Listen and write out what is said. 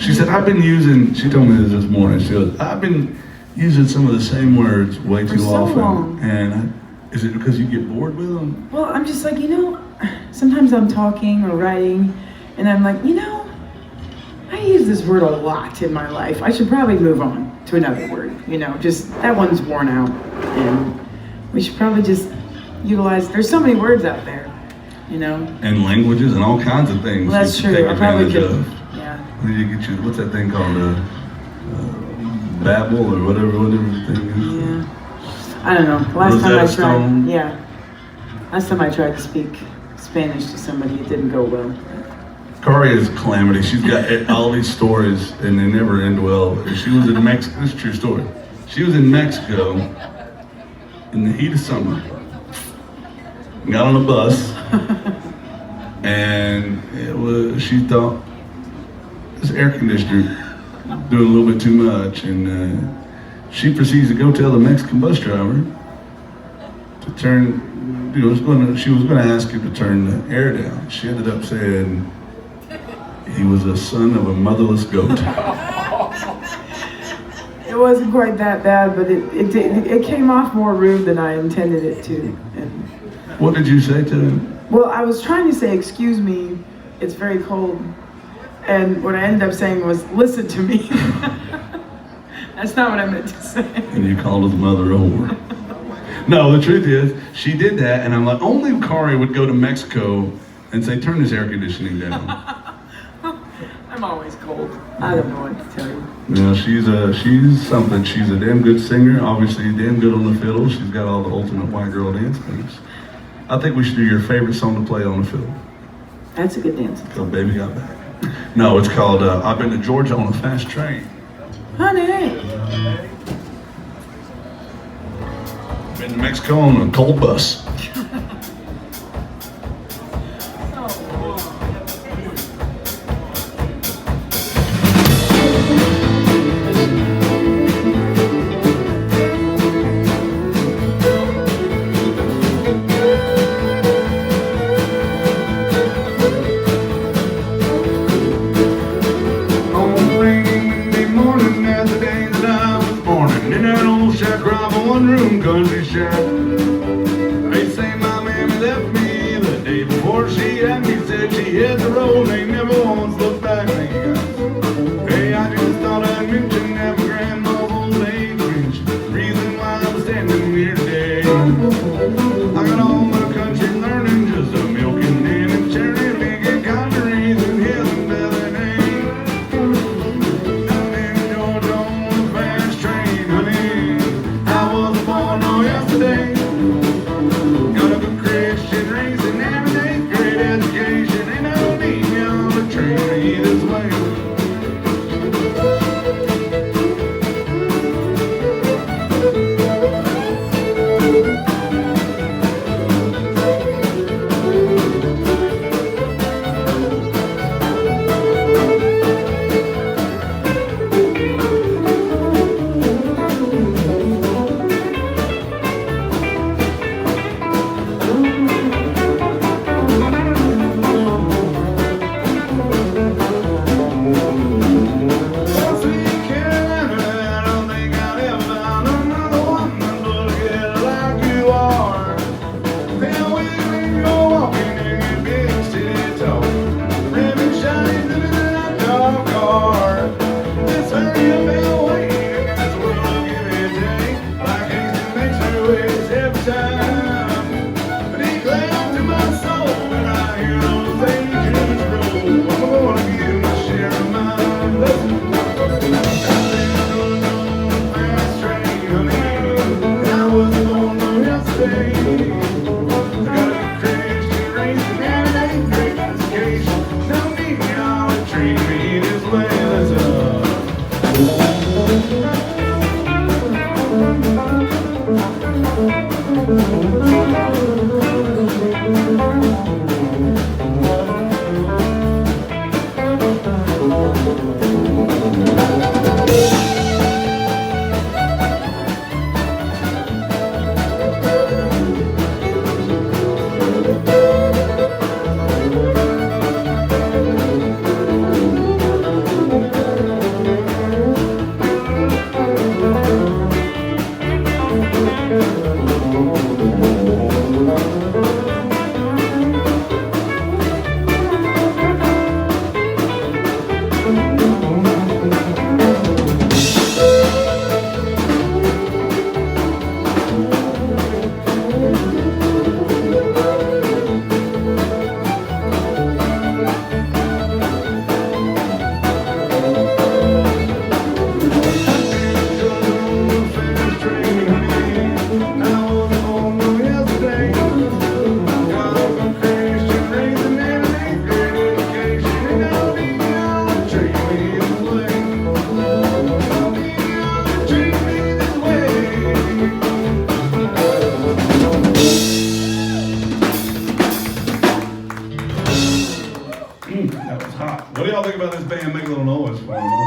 She said, she told me this morning, she goes, I've been using some of the same words way too often. Long. And is it because you get bored with them? Well, I'm just like, sometimes I'm talking or writing, and I'm like, I use this word a lot in my life. I should probably move on to another word, just that one's worn out. And we should probably just utilize, there's so many words out there, And languages and all kinds of things. Well, that's true. I probably could. What's that thing called? Babble or whatever the thing is. Yeah. I don't know. Last time I tried to speak Spanish to somebody, it didn't go well. Kari is a calamity. She's got all these stories and they never end well. She was in Mexico. This is a true story. She was in Mexico in the heat of summer. Got on a bus and she thought this air conditioner doing a little bit too much, and she proceeds to go tell the Mexican bus driver to turn, she was going to ask him to turn the air down. She ended up saying he was a son of a motherless goat. It wasn't quite that bad, but it came off more rude than I intended it to. And what did you say to him? Well, I was trying to say, excuse me, it's very cold. And what I ended up saying was, listen to me. That's not what I meant to say. And you called his mother a whore. No, the truth is, she did that, and I'm like, only Kari would go to Mexico and say, turn this air conditioning down. I'm always cold. I don't know what to tell you. No, she's something. She's a damn good singer, obviously damn good on the fiddle. She's got all the ultimate white girl dance moves. I think we should do your favorite song to play on the fiddle. That's a good dance. It's called Baby Got Back. No, it's called I've Been to Georgia on a Fast Train. Honey. Been to Mexico on a cold bus. One-room country shack. They say my mammy left me the day before she had me. Said she hit the road, they never once looked back. Hey, I just thought I'd mention that my grandma's old age mentioned the reason why I'm standing here today. I got all my country learning, just a milking and a cherry picking, cotton raising, hills and Bethany. I've been to Georgia on a fast train, honey. Yesterday, got a good Christian racing and an 8th grade education. Ain't no need me on the train this way. That was hot. What do y'all think about this band? Make a little noise for them.